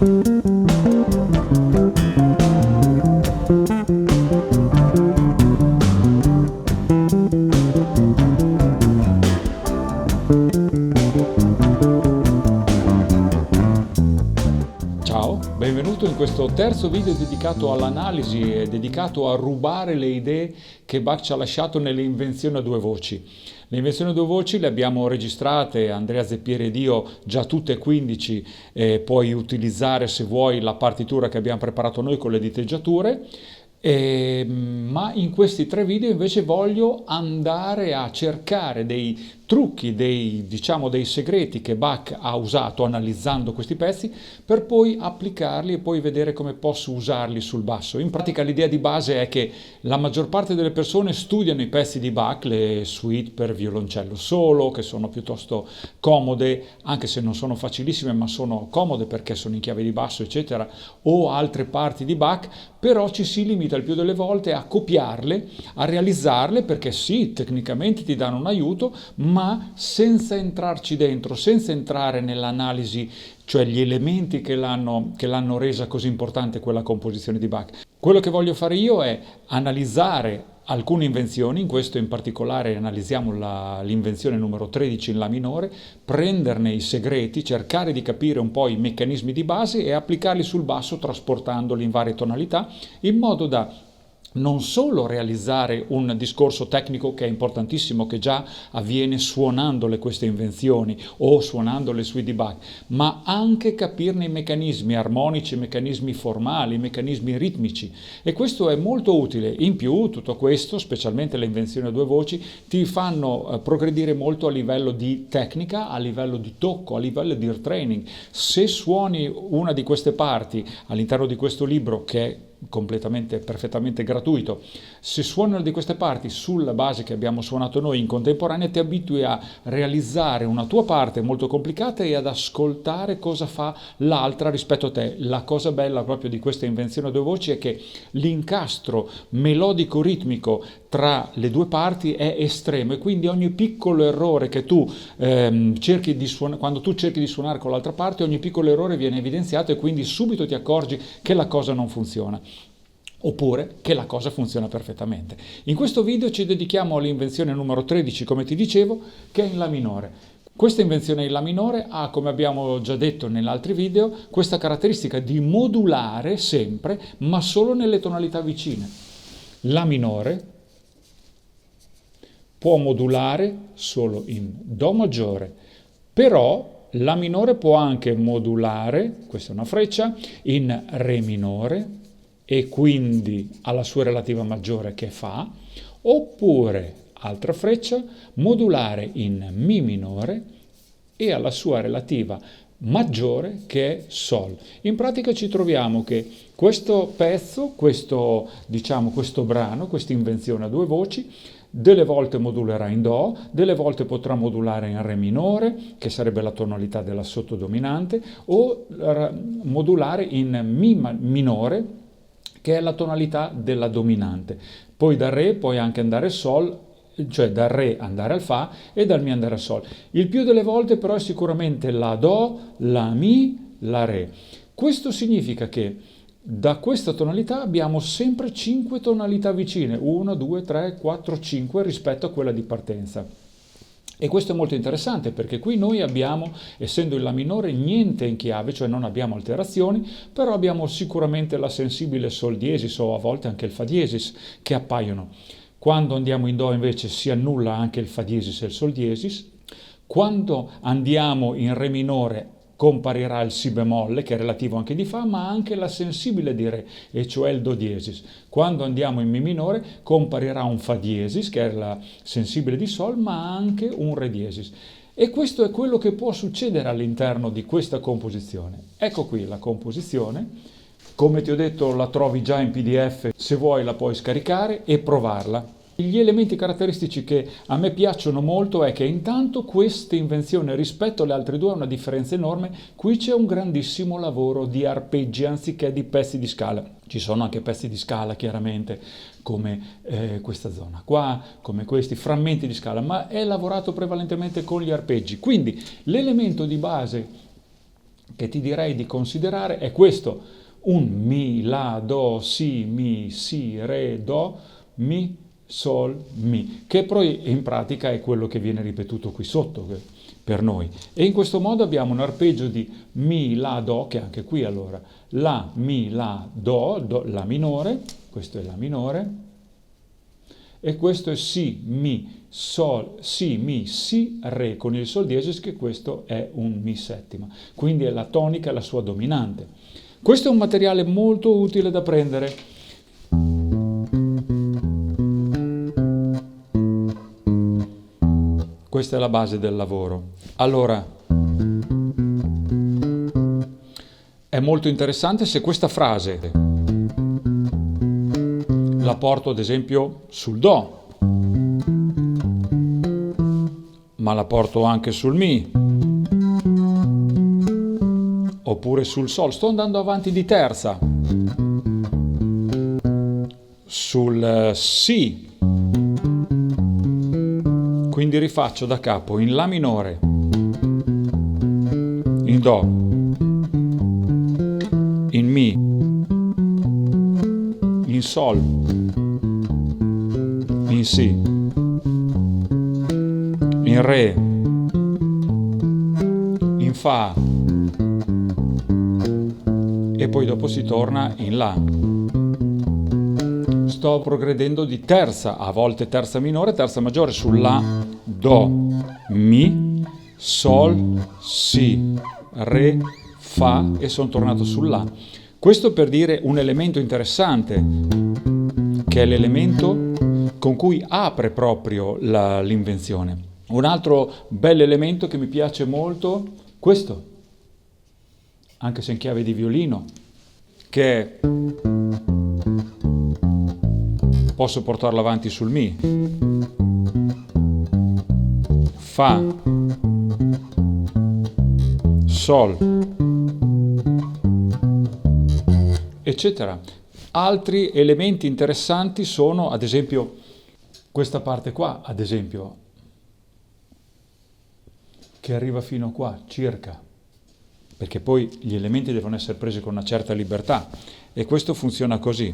Ciao, benvenuto in questo terzo video dedicato all'analisi e dedicato a rubare le idee che Bach ci ha lasciato nelle invenzioni a due voci. Le invenzioni a due voci le abbiamo registrate, Andrea Zeppieri ed io, già tutte e 15, puoi utilizzare se vuoi la partitura che abbiamo preparato noi con le diteggiature. Ma in questi tre video invece voglio andare a cercare dei trucchi, dei segreti che Bach ha usato analizzando questi pezzi per poi applicarli e poi vedere come posso usarli sul basso. In pratica l'idea di base è che la maggior parte delle persone studiano i pezzi di Bach, le suite per violoncello solo, che sono piuttosto comode, anche se non sono facilissime, ma sono comode perché sono in chiave di basso, eccetera, o altre parti di Bach, però ci si limita il più delle volte a copiarle, a realizzarle, perché sì, tecnicamente ti danno un aiuto, ma senza entrarci dentro, senza entrare nell'analisi, cioè gli elementi che l'hanno resa così importante quella composizione di Bach. Quello che voglio fare io è analizzare alcune invenzioni, in questo in particolare analizziamo l'invenzione numero 13 in La minore, prenderne i segreti, cercare di capire un po' i meccanismi di base e applicarli sul basso trasportandoli in varie tonalità, in modo da non solo realizzare un discorso tecnico che è importantissimo, che già avviene suonandole queste invenzioni o suonando le suite di Bach, ma anche capirne i meccanismi armonici, i meccanismi formali, i meccanismi ritmici. E questo è molto utile. In più, tutto questo, specialmente le invenzioni a due voci, ti fanno progredire molto a livello di tecnica, a livello di tocco, a livello di ear training. Se suoni una di queste parti all'interno di questo libro, che è perfettamente gratuito, se suoni una di queste parti sulla base che abbiamo suonato noi in contemporanea, ti abitui a realizzare una tua parte molto complicata e ad ascoltare cosa fa l'altra rispetto a te. La cosa bella proprio di questa invenzione a due voci è che l'incastro melodico ritmico tra le due parti è estremo, e quindi ogni piccolo errore che tu cerchi di suonare, quando tu cerchi di suonare con l'altra parte, ogni piccolo errore viene evidenziato e quindi subito ti accorgi che la cosa non funziona, oppure che la cosa funziona perfettamente. In questo video ci dedichiamo all'invenzione numero 13, come ti dicevo, che è in La minore. Questa invenzione in La minore ha, come abbiamo già detto negli altri video, questa caratteristica di modulare sempre, ma solo nelle tonalità vicine. La minore può modulare solo in Do maggiore, però La minore può anche modulare, questa è una freccia, in Re minore, e quindi alla sua relativa maggiore che è Fa, oppure, altra freccia, modulare in Mi minore e alla sua relativa maggiore che è Sol. In pratica ci troviamo che questo pezzo, questo brano, questa invenzione a due voci, delle volte modulerà in Do, delle volte potrà modulare in Re minore, che sarebbe la tonalità della sottodominante, o modulare in Mi minore, che è la tonalità della dominante. Poi dal Re puoi anche andare Sol, cioè dal Re andare al Fa e dal Mi andare al Sol. Il più delle volte però è sicuramente la Do, la Mi, la Re. Questo significa che da questa tonalità abbiamo sempre 5 tonalità vicine, 1, 2, 3, 4, 5 rispetto a quella di partenza. E questo è molto interessante perché qui noi abbiamo, essendo in La minore, niente in chiave, cioè non abbiamo alterazioni, però abbiamo sicuramente la sensibile Sol diesis o a volte anche il Fa diesis che appaiono. Quando andiamo in Do invece si annulla anche il Fa diesis e il Sol diesis. Quando andiamo in Re minore comparirà il Si bemolle, che è relativo anche di Fa, ma anche la sensibile di Re, e cioè il Do diesis. Quando andiamo in Mi minore comparirà un Fa diesis, che è la sensibile di Sol, ma anche un Re diesis. E questo è quello che può succedere all'interno di questa composizione. Ecco qui la composizione. Come ti ho detto, la trovi già in PDF, se vuoi la puoi scaricare e provarla. Gli elementi caratteristici che a me piacciono molto è che intanto questa invenzione rispetto alle altre due ha una differenza enorme. Qui c'è un grandissimo lavoro di arpeggi anziché di pezzi di scala. Ci sono anche pezzi di scala chiaramente, come questa zona qua, come questi frammenti di scala, ma è lavorato prevalentemente con gli arpeggi. Quindi l'elemento di base che ti direi di considerare è questo: un mi, la, do, si, mi, si, re, do, mi, sol, mi, che poi in pratica è quello che viene ripetuto qui sotto per noi. E in questo modo abbiamo un arpeggio di mi, la, do, che anche qui allora la, mi, la, do, la minore, questo è la minore, e questo è si, mi, sol, si, mi, si, re con il sol diesis, che questo è un mi settima, quindi è la tonica, la sua dominante. Questo è un materiale molto utile da prendere. Questa è la base del lavoro. Allora, è molto interessante se questa frase la porto ad esempio sul do, ma la porto anche sul mi, oppure sul sol. Sto andando avanti di terza, sul si, quindi rifaccio da capo in la minore, in do, in mi, in sol, in si, in re, in fa, e poi dopo si torna in la. Sto progredendo di terza, a volte terza minore, terza maggiore, sul la, do, mi, sol, si, re, fa, e sono tornato sul la. Questo per dire un elemento interessante, che è l'elemento con cui apre proprio l'invenzione. Un altro bel elemento che mi piace molto, questo, anche se in chiave di violino, che posso portarlo avanti sul mi, fa, sol, eccetera. Altri elementi interessanti sono, ad esempio, questa parte qua, ad esempio, che arriva fino qua, circa, perché poi gli elementi devono essere presi con una certa libertà, e questo funziona così.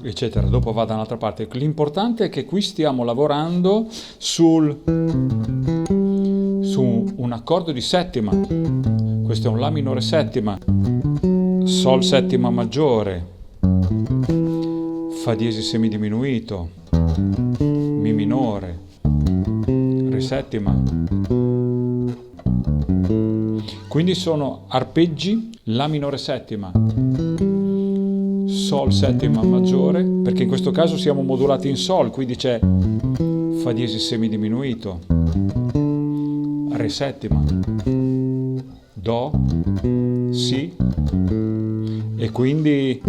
Eccetera. Dopo va da un'altra parte. L'importante è che qui stiamo lavorando su un accordo di settima. Questo è un la minore settima, sol settima maggiore, fa diesis semidiminuito, mi minore, re settima. Quindi sono arpeggi la minore settima, sol settima maggiore, perché in questo caso siamo modulati in sol, quindi c'è fa diesis semidiminuito, re settima, do, si, e quindi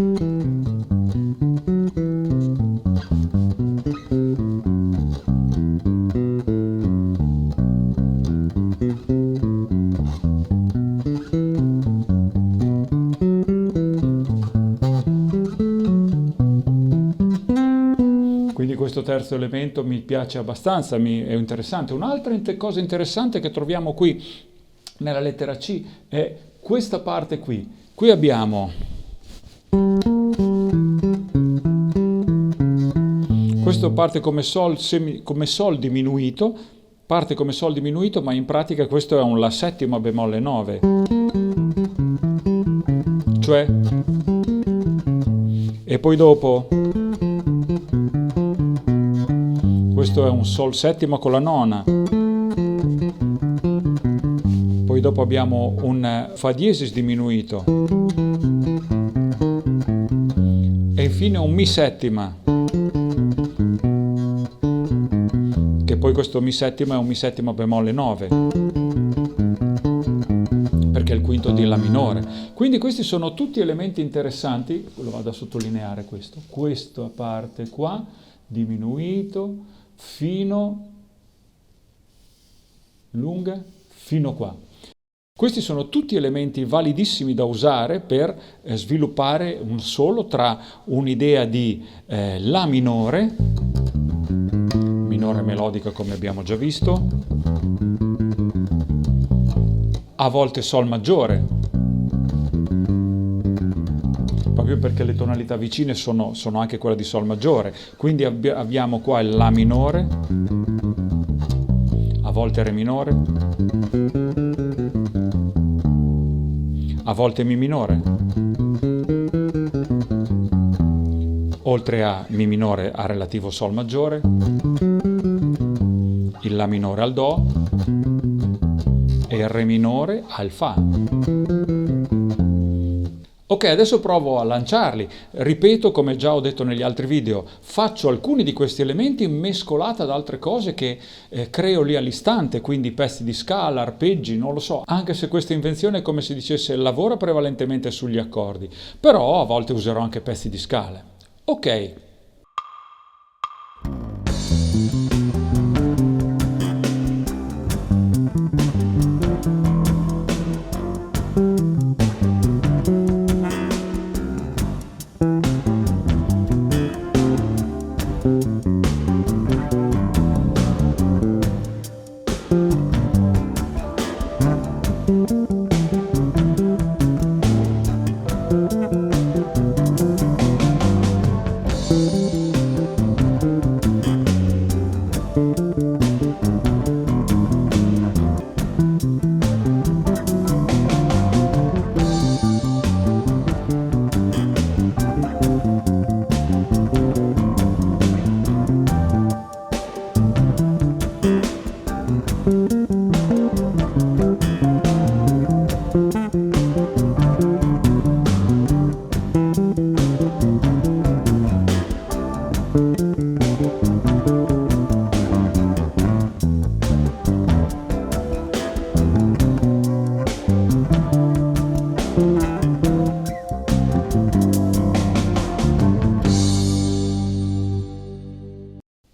questo terzo elemento mi piace abbastanza, è interessante. Un'altra cosa interessante che troviamo qui nella lettera C è questa parte qui. Qui abbiamo questo parte come sol diminuito, parte come sol diminuito, ma in pratica questo è un la settima bemolle 9, cioè, e poi dopo questo è un sol settima con la nona, poi dopo abbiamo un fa diesis diminuito e infine un mi settima, che poi questo mi settima è un mi settima bemolle 9, perché è il quinto di la minore. Quindi questi sono tutti elementi interessanti, lo vado a sottolineare questa parte qua, diminuito, fino, lunga, fino qua. Questi sono tutti elementi validissimi da usare per sviluppare un solo tra un'idea di La minore, minore melodica come abbiamo già visto, a volte Sol maggiore, proprio perché le tonalità vicine sono anche quelle di Sol maggiore, quindi abbiamo qua il La minore, a volte Re minore, a volte Mi minore, oltre a Mi minore a relativo Sol maggiore, il La minore al Do e il Re minore al Fa. Ok, adesso provo a lanciarli. Ripeto, come già ho detto negli altri video, faccio alcuni di questi elementi mescolati ad altre cose che creo lì all'istante, quindi pezzi di scala, arpeggi, non lo so, anche se questa invenzione è come se dicesse lavora prevalentemente sugli accordi, però a volte userò anche pezzi di scale. Ok.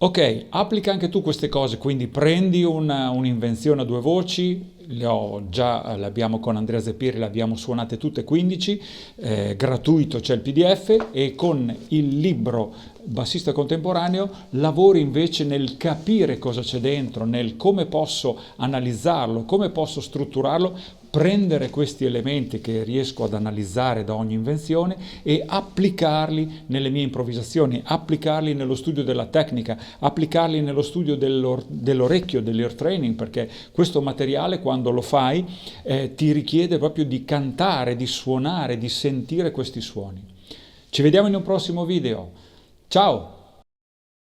Ok, applica anche tu queste cose, quindi prendi un'invenzione a due voci, le abbiamo con Andrea Zeppieri, le abbiamo suonate tutte 15, gratuito, c'è il PDF, e con il libro Bassista Contemporaneo lavori invece nel capire cosa c'è dentro, nel come posso analizzarlo, come posso strutturarlo, prendere questi elementi che riesco ad analizzare da ogni invenzione e applicarli nelle mie improvvisazioni, applicarli nello studio della tecnica, applicarli nello studio dell'orecchio, dell'ear training, perché questo materiale quando lo fai ti richiede proprio di cantare, di suonare, di sentire questi suoni. Ci vediamo in un prossimo video. Ciao!